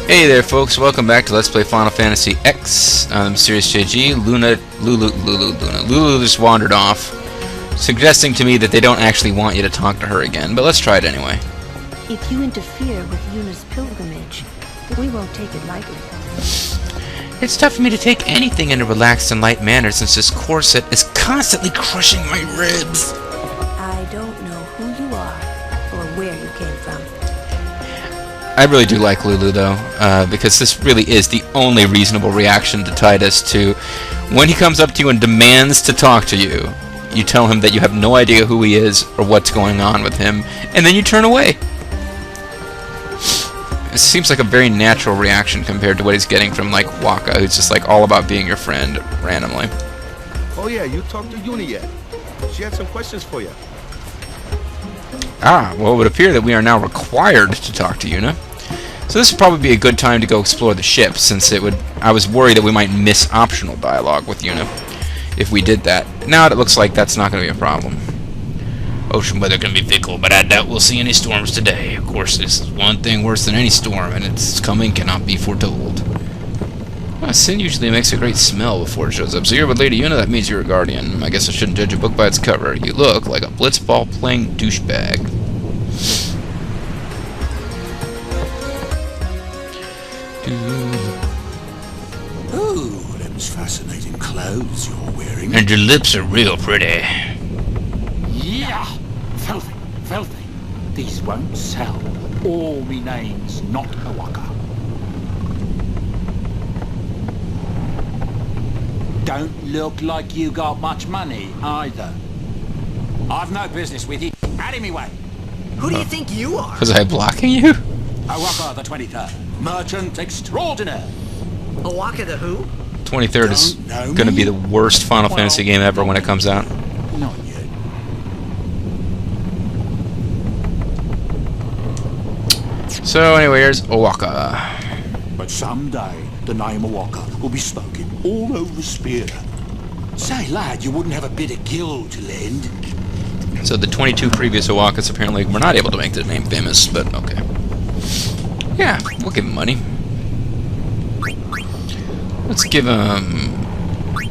Hey there folks, welcome back to Let's Play Final Fantasy X. I'm Serious JG. Lulu just wandered off, suggesting to me that they don't actually want you to talk to her again, but let's try it anyway. If you interfere with Yuna's pilgrimage, we won't take it lightly. It's tough for me to take anything in a relaxed and light manner since this corset is constantly crushing my ribs. I don't know who you are or where you came from. I really do like Lulu though, because this really is the only reasonable reaction to Tidus to when he comes up to you and demands to talk to you. You tell him that you have no idea who he is or what's going on with him, and then you turn away. It seems like a very natural reaction compared to what he's getting from like Waka, who's just like all about being your friend randomly. Oh yeah, you talked to Yuna yet? She had some questions for you. Ah, well it would appear that we are now required to talk to Yuna. So this would probably be a good time to go explore the ship, since I was worried that we might miss optional dialogue with Yuna if we did that. Now it looks like that's not going to be a problem. Ocean weather can be fickle, but I doubt we'll see any storms today. Of course, this is one thing worse than any storm, and its coming cannot be foretold. Well, sin usually makes a great smell before it shows up, so you're with Lady Yuna, that means you're a guardian. I guess I shouldn't judge a book by its cover. You look like a blitzball-playing douchebag. Oh, them's fascinating clothes you're wearing. And your lips are real pretty. Yeah! Filthy, filthy. These won't sell. All me name's not a waka. Don't look like you got much money, either. I've no business with you. Out of me way. Who do you think you are? Was I blocking you? Awaka the 23rd. Merchant extraordinaire. Awaka the who? 23rd is Don't know going to be me? the worst Final Fantasy game ever when it comes out. Not yet. So anyway, here's Owaka. But someday the name Awaka will be spoken all over Spear. Say, lad, you wouldn't have a bit of gil to lend. So the 22 previous Owakas apparently were not able to make the name famous, but okay. Yeah, we'll give him money. Let's give him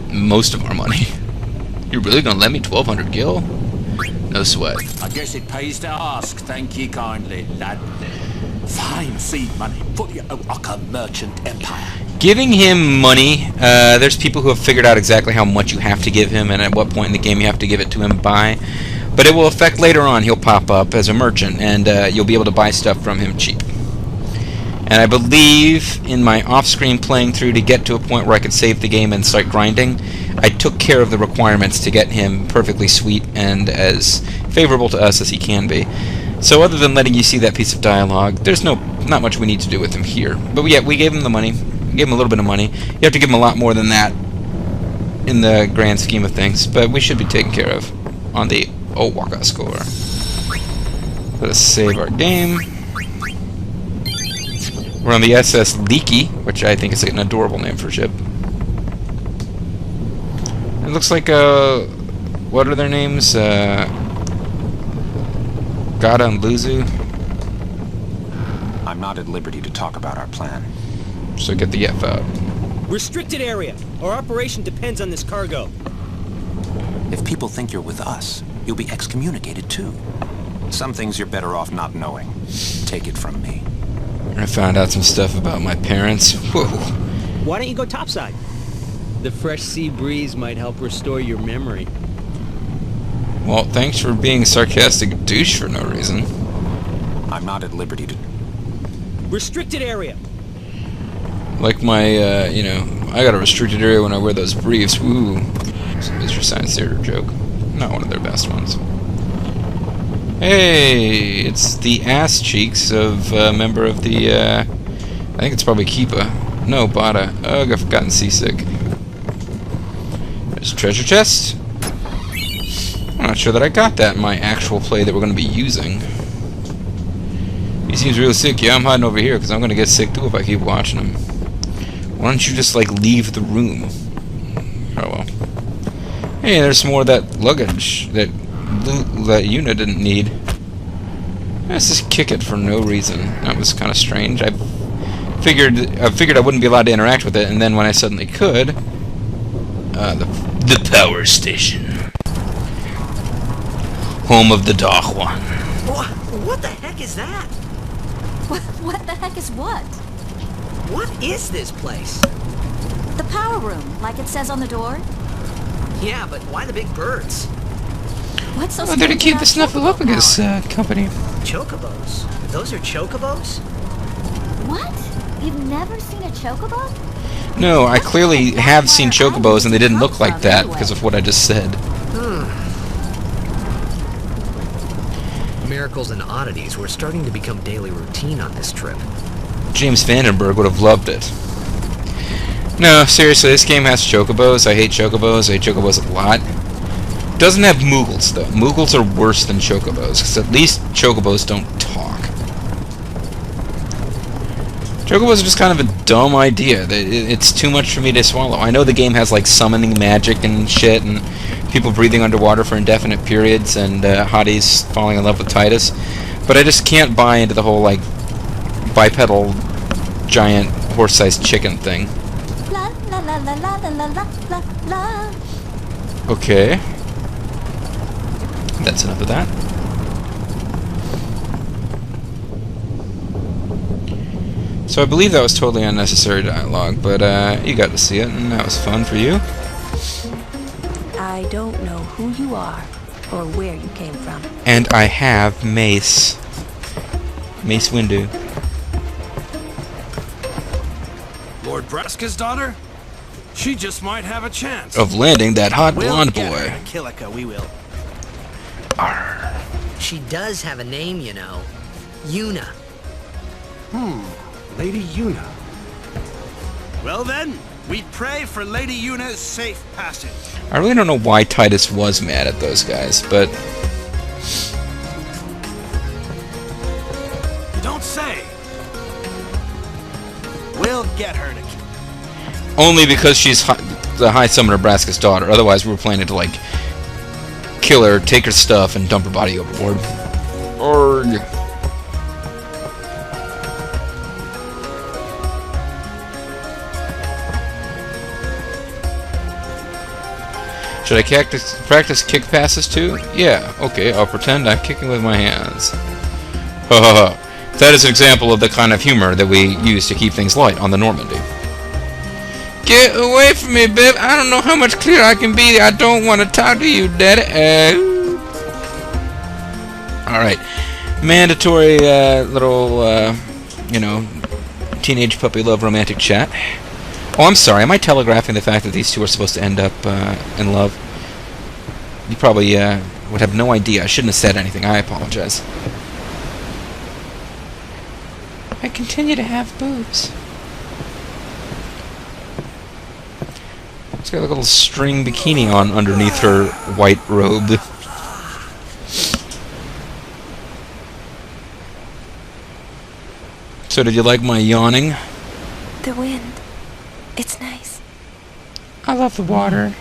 most of our money. You're really gonna lend me 1,200 gil? No sweat. I guess it pays to ask. Thank ye kindly, lad. Fine seed money for the Awaka merchant empire. Giving him money, there's people who have figured out exactly how much you have to give him and at what point in the game you have to give it to him by. But it will affect later on. He'll pop up as a merchant, and you'll be able to buy stuff from him cheap. And I believe in my off-screen playing through to get to a point where I could save the game and start grinding, I took care of the requirements to get him perfectly sweet and as favorable to us as he can be. So other than letting you see that piece of dialogue, there's not much we need to do with him here. But yeah, we gave him the money. We gave him a little bit of money. You have to give him a lot more than that in the grand scheme of things, but we should be taken care of on the Owaka score. Let us save our game. We're on the SS Leaky, which I think is an adorable name for a ship. It looks like, what are their names? Gata and Luzu. I'm not at liberty to talk about our plan. So get the F out. Restricted area. Our operation depends on this cargo. If people think you're with us, you'll be excommunicated too. Some things you're better off not knowing. Take it from me. I found out some stuff about my parents. Whoa. Why don't you go topside? The fresh sea breeze might help restore your memory. Well, thanks for being a sarcastic douche for no reason. I'm not at liberty to... Restricted area. Like my, I got a restricted area when I wear those briefs. Woo. It's a Mr. Science Theater joke. Not one of their best ones. Hey, it's the ass cheeks of a member of the, I think it's probably Keepa. No, Bada. Ugh, I've gotten seasick. There's a treasure chest. I'm not sure that I got that in my actual play that we're going to be using. He seems really sick. Yeah, I'm hiding over here because I'm going to get sick too if I keep watching him. Why don't you just, like, leave the room? Oh, well. Hey, there's some more of that luggage that Yuna didn't need. Let's just kick it for no reason. That was kind of strange. I've figured I wouldn't be allowed to interact with it, and then when I suddenly could, the power station, home of the Dark One. What the heck is that? What the heck is what? What is this place? The power room, like it says on the door. Yeah, but why the big birds? What's so Oh, they're to strange keep about the Snuffleupagus company. Chocobos. Those are chocobos? What? You've never seen a chocobo? No, I clearly have seen chocobos, and they didn't look like that because of what I just said. Miracles and oddities were starting to become daily routine on this trip. James Vandenberg would have loved it. No, seriously, this game has chocobos. I hate chocobos. I hate chocobos a lot. Doesn't have Moogles, though. Moogles are worse than chocobos, because at least chocobos don't talk. Chocobos are just kind of a dumb idea. It's too much for me to swallow. I know the game has, like, summoning magic and shit, and people breathing underwater for indefinite periods, and hotties falling in love with Tidus, but I just can't buy into the whole, like, bipedal, giant, horse-sized chicken thing. La la la la la la la la la. Okay. That's enough of that. So I believe that was totally unnecessary dialogue, but you got to see it, and that was fun for you. I don't know who you are or where you came from. And I have Mace. Mace Windu. Lord Braska's daughter? She just might have a chance. Of landing that hot We'll blonde get boy. her, Kilika, we will. Arr. She does have a name, you know. Yuna. Lady Yuna. Well then, we pray for Lady Yuna's safe passage. I really don't know why Tidus was mad at those guys, but You don't say. We'll get her to only because she's the High Summoner Braska's daughter. Otherwise, we were planning to, like, kill her, take her stuff, and dump her body overboard. Org. Should I practice kick passes too? Yeah, okay, I'll pretend I'm kicking with my hands. Ha ha ha. That is an example of the kind of humor that we use to keep things light on the Normandy. Get away from me, babe. I don't know how much clearer I can be. I don't want to talk to you, Daddy. Alright. Mandatory little, you know, teenage puppy love romantic chat. Oh, I'm sorry. Am I telegraphing the fact that these two are supposed to end up in love? You probably would have no idea. I shouldn't have said anything. I apologize. I continue to have boobs. She's got a little string bikini on underneath her white robe. So did you like my yawning? The wind. It's nice. I love the water.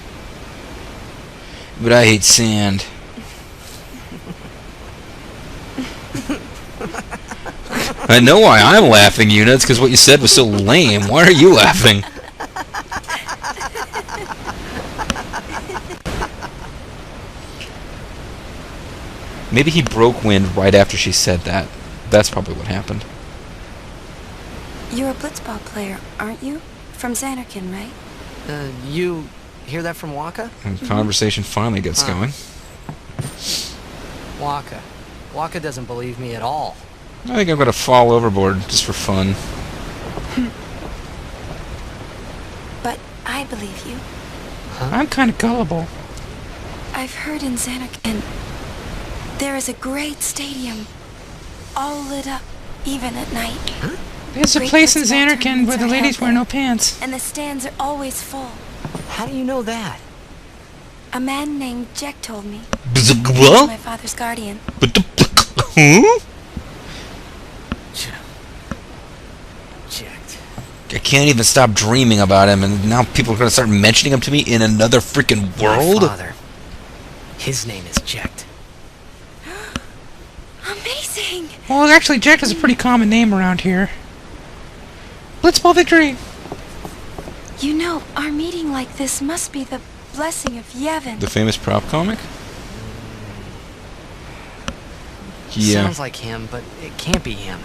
But I hate sand. I know why I'm laughing, Yuna. It's because what you said was so lame. Why are you laughing? Maybe he broke wind right after she said that. That's probably what happened. You're a blitzball player, aren't you? From Xanarkin, right? You hear that from Waka? And conversation finally gets going. Waka. Waka doesn't believe me at all. I think I'm going to fall overboard just for fun. But I believe you. I'm kind of gullible. I've heard in Xanarkin there is a great stadium, all lit up, even at night. Huh? There's a Great place in blitzball Xanarkin tournaments where the are ladies held wear there, no pants. and the stands are always full. How do you know that? A man named Jack told me. What? He's my father's guardian. Huh? Checked. I can't even stop dreaming about him, and now people are going to start mentioning him to me in another freaking world? My father. His name is Checked. Amazing! Well, actually, Jack is a pretty common name around here. Blitzball victory! You know, our meeting like this must be the blessing of Yevon. The famous prop comic? Yeah. Sounds like him, but it can't be him.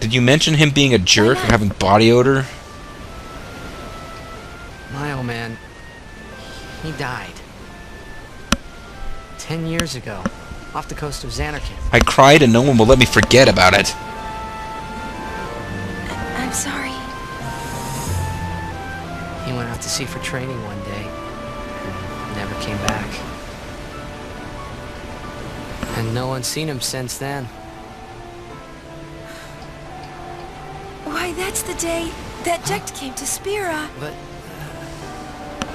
Did you mention him being a jerk or having body odor? My old man, he died 10 years ago, off the coast of Xanarkand. I cried and no one will let me forget about it. I'm sorry. He went out to sea for training one day, and never came back. And no one's seen him since then. Why, that's the day that Jekt came to Spira. But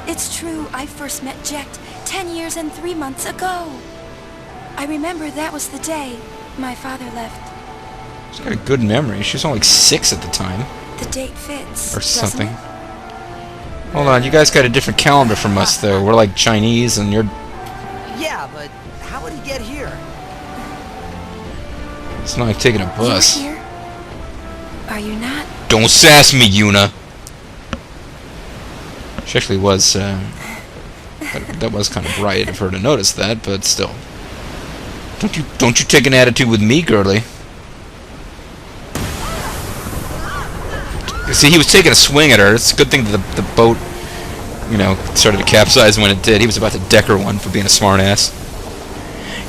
It's true, I first met Jekt 10 years and 3 months ago. I remember that was the day my father left. She's got a good memory. She was only like 6 at the time. The date fits, Or doesn't something. it? Hold on, you guys got a different calendar from us, though. We're like Chinese, and you're... Yeah, but how would he get here? It's not like taking a bus. You're here? Are you not? Don't sass me, Yuna! She actually was, that was kind of bright of her to notice that, but still. Don't you take an attitude with me, girlie. See, he was taking a swing at her. It's a good thing that the boat, you know, started to capsize when it did. He was about to deck her one for being a smartass.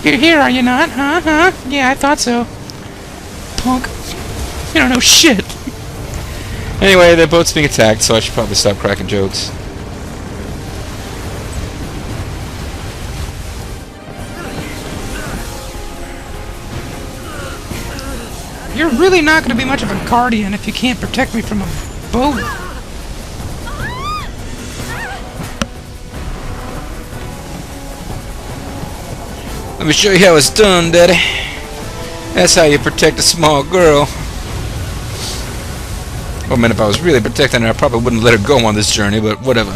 You're here, are you not? Huh? Yeah, I thought so. Punk. You don't know shit. Anyway, the boat's being attacked, so I should probably stop cracking jokes. You're really not going to be much of a guardian if you can't protect me from a boat. Let me show you how it's done, Daddy. That's how you protect a small girl. Well, I mean, if I was really protecting her, I probably wouldn't let her go on this journey, but whatever.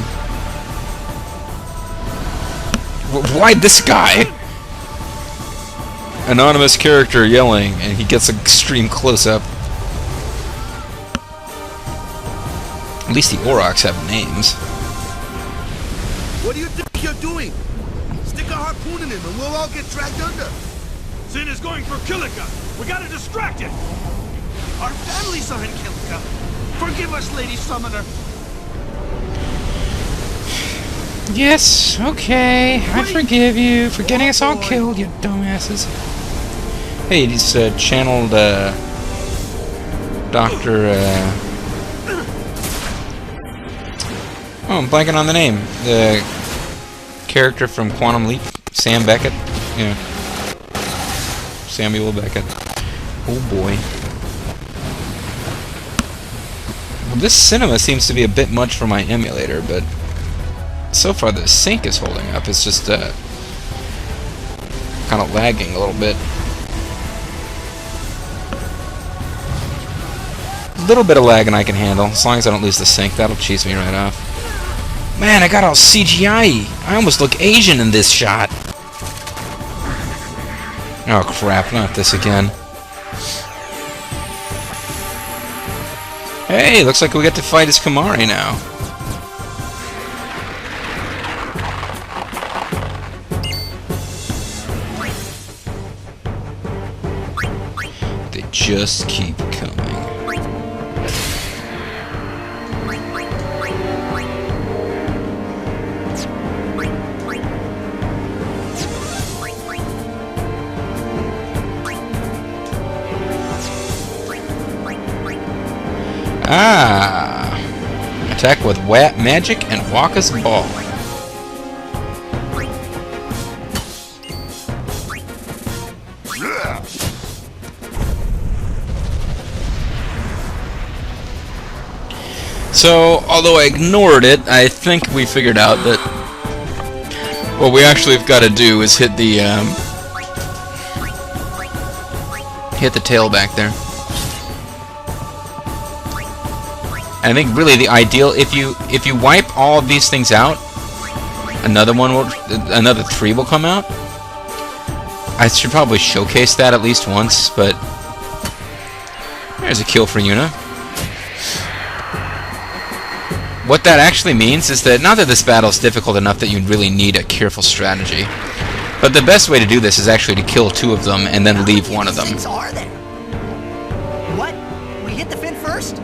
Why this guy? Anonymous character yelling, and he gets an extreme close-up. At least the Aurochs have names. What do you think you're doing? Stick a harpoon in him and we'll all get dragged under. Sin is going for Kilika. We gotta distract it. Our families are in Kilika. Forgive us, Lady Summoner. Yes, okay, I forgive you for getting us all killed, you dumbasses. Hey, he's channeled, Dr. Oh, I'm blanking on the name. The character from Quantum Leap, Sam Beckett. Yeah. Samuel Beckett. Oh boy. Well, this cinema seems to be a bit much for my emulator, but so far the sync is holding up. It's just kind of lagging a little bit. A little bit of lag and I can handle, as long as I don't lose the sync. That'll cheese me right off. Man, I got all CGI-y. I almost look Asian in this shot. Oh crap, not this again. Hey, looks like we get to fight as Kamari now. They just keep coming. Ah! Attack with magic and Waka's ball. So, although I ignored it, I think we figured out that what we actually have got to do is hit the tail back there. I think really the ideal, if you wipe all of these things out, another 3 will come out. I should probably showcase that at least once, but there's a kill for Yuna. what that actually means is that not that this battle is difficult enough that you really need a careful strategy, but the best way to do this is actually to kill 2 of them and then leave 1 of them. Are there? What? We hit the fin first?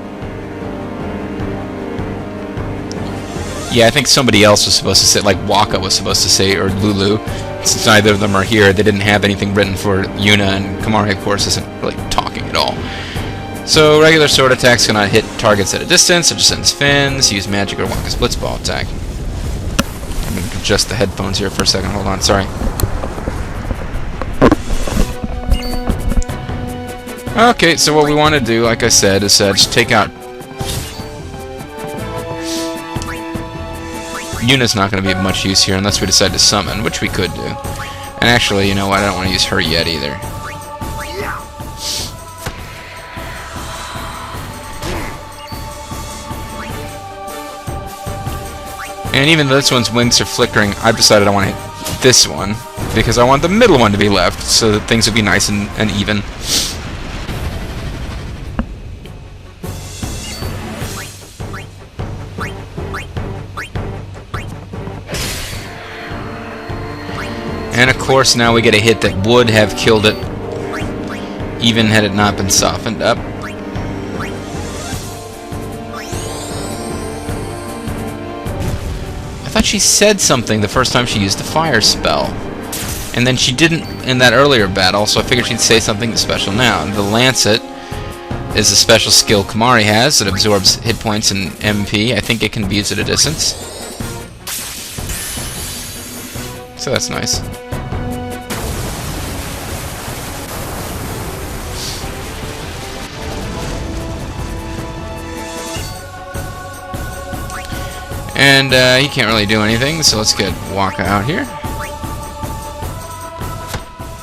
Yeah, I think somebody else was supposed to say, like Waka was supposed to say, or Lulu. Since neither of them are here, they didn't have anything written for Yuna, and Kamari, of course, isn't really talking at all. So, regular sword attacks cannot hit targets at a distance, such as Sin's fins, use magic or Waka's blitzball attack. I'm going to adjust the headphones here for a second, hold on, sorry. Okay, so what we want to do, like I said, is just take out... Yuna's not going to be of much use here unless we decide to summon, which we could do. And actually, you know what, I don't want to use her yet either. And even though this one's wings are flickering, I've decided I want to hit this one, because I want the middle one to be left, so that things will be nice and even. And of course now we get a hit that would have killed it, even had it not been softened up. I thought she said something the first time she used the fire spell. And then she didn't in that earlier battle, so I figured she'd say something special now. The Lancet is a special skill Kamari has that absorbs hit points and MP. I think it can be used at a distance. So that's nice. And he can't really do anything, so let's get Waka out here.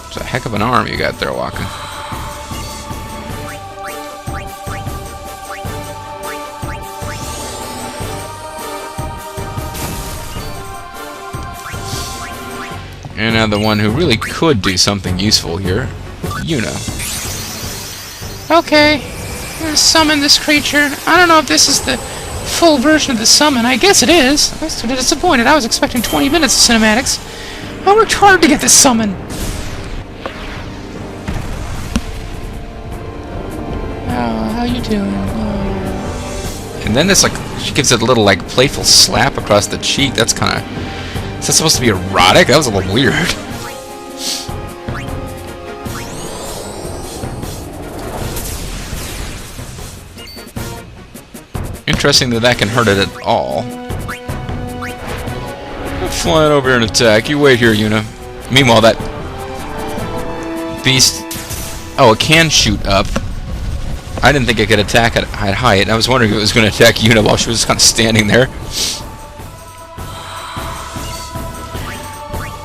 It's a heck of an arm you got there, Waka. And now the one who really could do something useful here, Yuna. Okay, I'm gonna summon this creature. I don't know if this is the full version of the summon. I guess it is. I was sort of disappointed. I was expecting 20 minutes of cinematics. I worked hard to get this summon. Oh, how you doing? Oh. And then this, like, she gives it a little, like, playful slap across the cheek. That's kind of... Is that supposed to be erotic? That was a little weird. Interesting that that can hurt it at all. I'm flying over here and attack. You wait here, Yuna. Meanwhile, that beast... Oh, it can shoot up. I didn't think it could attack at height. I was wondering if it was going to attack Yuna while she was kind of standing there.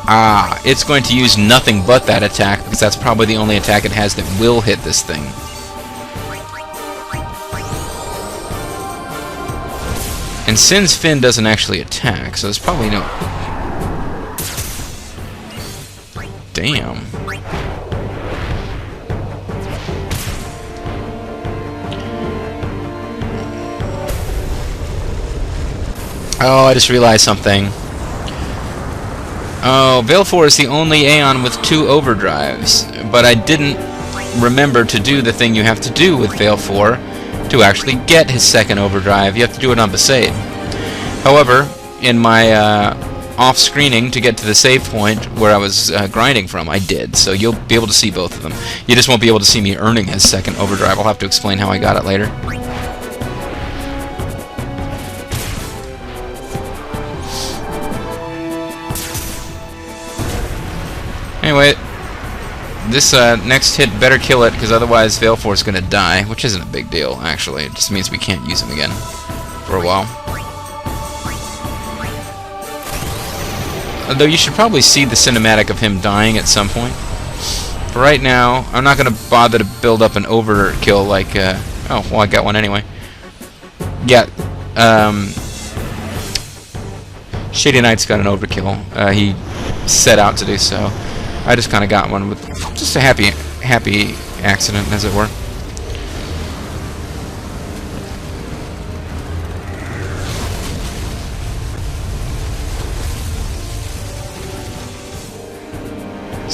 Ah, it's going to use nothing but that attack, because that's probably the only attack it has that will hit this thing. And Sin's fin doesn't actually attack, so there's probably no... Damn. Oh, I just realized something. Oh, Balefore is the only Aeon with 2 overdrives, but I didn't remember to do the thing you have to do with Balefore to actually get his second overdrive. You have to do it on Besaid. However, in my off-screening to get to the save point where I was grinding from, I did, so you'll be able to see both of them. You just won't be able to see me earning his second overdrive. I'll have to explain how I got it later. Anyway, this next hit better kill it, because otherwise Balefore is going to die, which isn't a big deal, actually. It just means we can't use him again for a while. Although you should probably see the cinematic of him dying at some point. For right now, I'm not going to bother to build up an overkill like... oh, well, I got one anyway. Yeah, Shady Knight's got an overkill. He set out to do so. I just kind of got one with just a happy accident, as it were.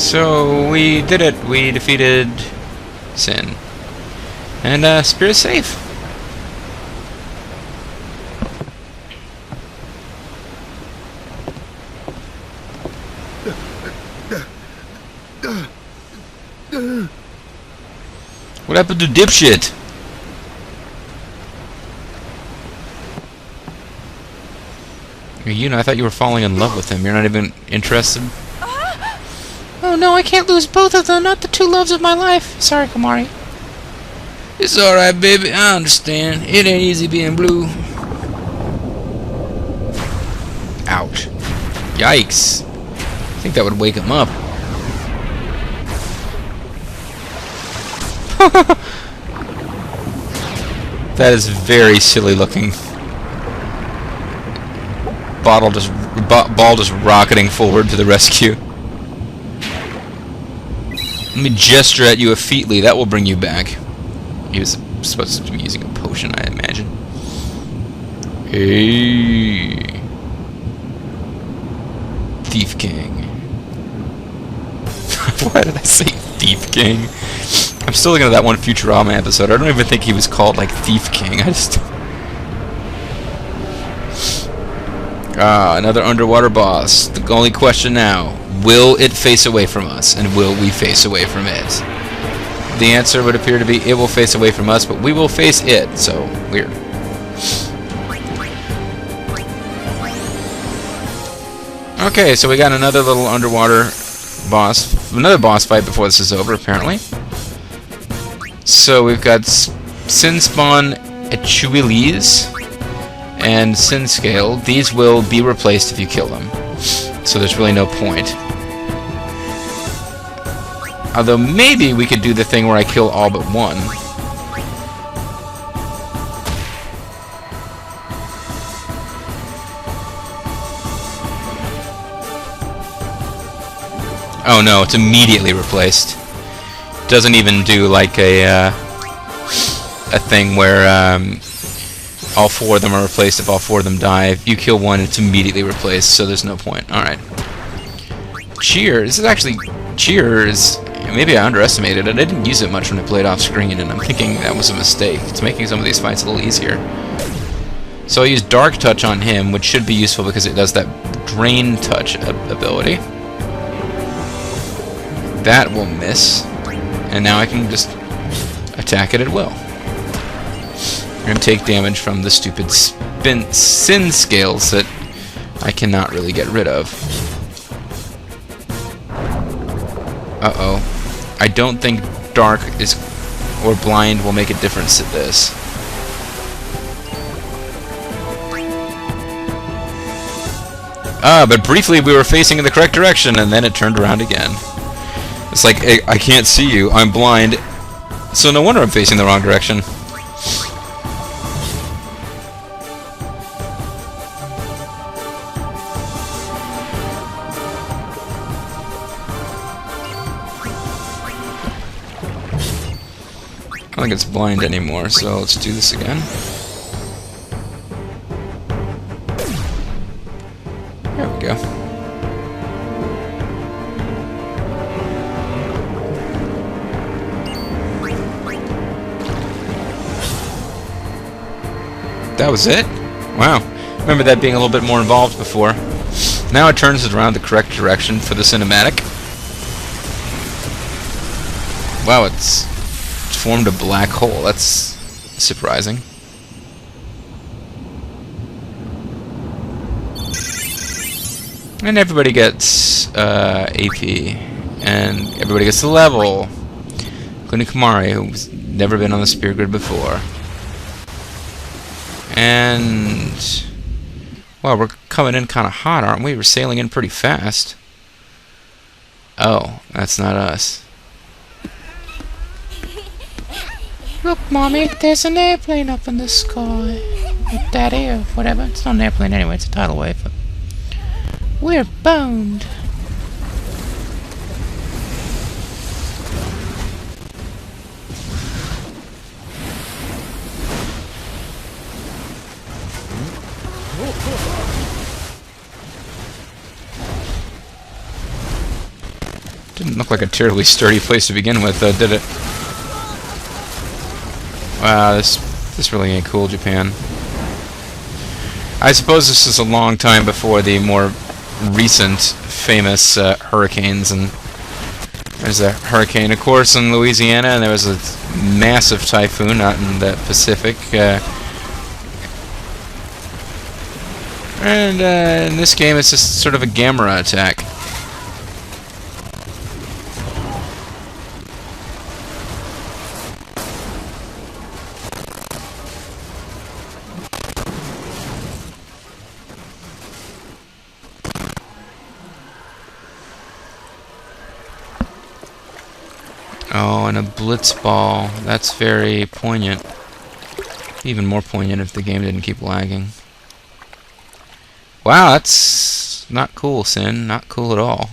So we did it. We defeated Sin. And Spirit is safe. What happened to dipshit? Yuna, I thought you were falling in love with him. You're not even interested? Oh no, I can't lose both of them. Not the two loves of my life. Sorry, Kamari. It's alright, baby. I understand. It ain't easy being blue. Ouch. Yikes. I think that would wake him up. That is very silly looking. Ball just rocketing forward to the rescue. Let me gesture at you effeatly. That will bring you back. He was supposed to be using a potion, I imagine. Hey. Thief King. Why did I say Thief King? I'm still looking at that one Futurama episode. I don't even think he was called, like, Thief King. I just... another underwater boss. The only question now, will it face away from us, and will we face away from it? The answer would appear to be it will face away from us, but we will face it, so weird. Okay, so we got another little underwater boss, another boss fight before this is over, apparently. So we've got Sinspawn Echuiles and Sinscale. These will be replaced if you kill them, so there's really no point. Although maybe we could do the thing where I kill all but one. Oh no, it's immediately replaced. Doesn't even do like a thing where all four of them are replaced if all four of them die. If you kill one, it's immediately replaced, so there's no point. Alright. Cheer. This is actually... Cheers. Maybe I underestimated it. I didn't use it much when I played off screen, and I'm thinking that was a mistake. It's making some of these fights a little easier. So I'll use Dark Touch on him, which should be useful because it does that Drain Touch ability. That will miss. And now I can just attack it at will. And take damage from the stupid sin scales that I cannot really get rid of. Uh-oh. I don't think dark is or blind will make a difference at this. But briefly we were facing in the correct direction and then it turned around again. It's like, I can't see you, I'm blind. So no wonder I'm facing the wrong direction. I don't think it's blind anymore, so let's do this again. There we go. That was it? Wow. Remember that being a little bit more involved before. Now it turns it around the correct direction for the cinematic. Wow, it's formed a black hole. That's surprising. And everybody gets AP. And everybody gets the level. Including Kamari, who's never been on the Spear Grid before. And... well, we're coming in kind of hot, aren't we? We're sailing in pretty fast. Oh, that's not us. Look, Mommy, there's an airplane up in the sky. Or Daddy, or whatever. It's not an airplane anyway, it's a tidal wave. But we're boned. Didn't look like a terribly sturdy place to begin with, though, did it? Wow, this really ain't cool, Japan. I suppose this is a long time before the more recent famous hurricanes, and there's a hurricane, of course, in Louisiana, and there was a massive typhoon out in the Pacific. And in this game, it's just sort of a Gamera attack. Oh, and a blitz ball. That's very poignant. Even more poignant if the game didn't keep lagging. Wow, that's not cool, Sin. Not cool at all.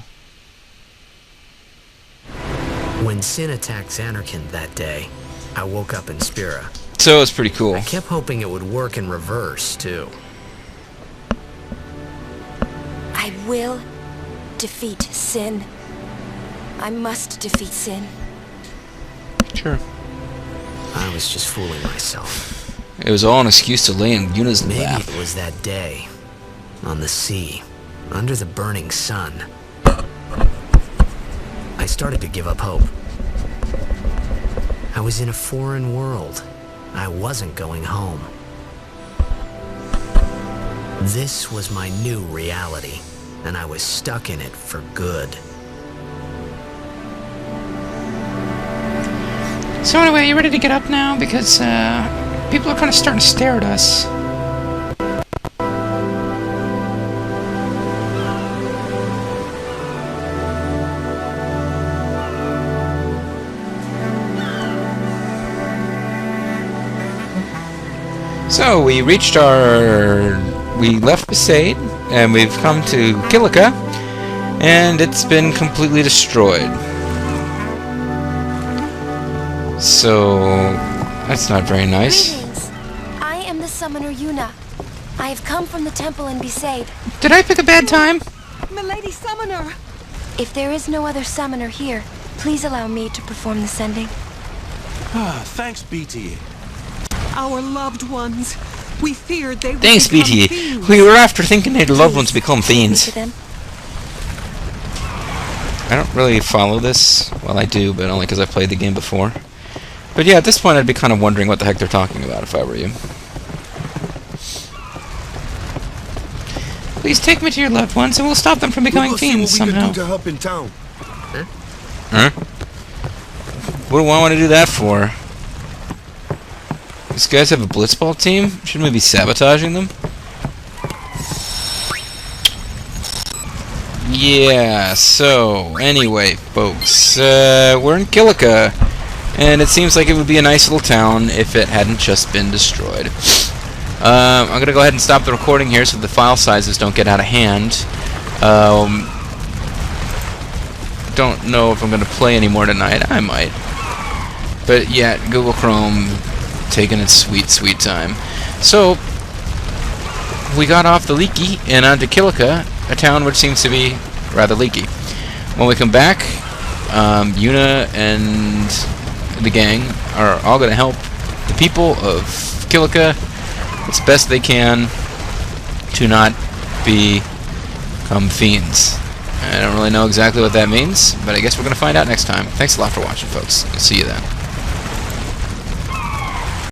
When Sin attacked Xanarkand that day, I woke up in Spira. So it's pretty cool. I kept hoping it would work in reverse, too. I will defeat Sin. I must defeat Sin. Sure. I was just fooling myself. It was all an excuse to lay in Yuna's Maybe lap. it was that day, on the sea, under the burning sun. I started to give up hope. I was in a foreign world. I wasn't going home. This was my new reality, and I was stuck in it for good. So anyway, you ready to get up now? Because people are kind of starting to stare at us. So we reached we left Besaid, and we've come to Kilika, and it's been completely destroyed. So that's not very nice. Greetings. I am the summoner Yuna. I have come from the temple in Besaid. Did I pick a bad time? Milady Summoner! If there is no other summoner here, please allow me to perform the sending. Thanks, BT. Our loved ones. We feared they would Thanks, become BT. fiends. We were after thinking their loved ones become fiends. To them. I don't really follow this. Well, I do, but only because I've played the game before. But yeah, at this point I'd be kind of wondering what the heck they're talking about if I were you. Please take me to your loved ones, and we'll stop them from becoming fiends See what we somehow. can do to help in town. Huh? What do I want to do that for? These guys have a blitzball team? Shouldn't we be sabotaging them? Yeah, so, anyway, folks, we're in Kilika, and it seems like it would be a nice little town if it hadn't just been destroyed. I'm going to go ahead and stop the recording here so the file sizes don't get out of hand. Don't know if I'm going to play any more tonight. I might. But yeah, Google Chrome taking its sweet, sweet time. So, we got off the leaky and onto Kilika, a town which seems to be rather leaky. When we come back, Yuna and the gang are all going to help the people of Kilika as best they can to not become fiends. I don't really know exactly what that means, but I guess we're going to find out next time. Thanks a lot for watching, folks. See you then.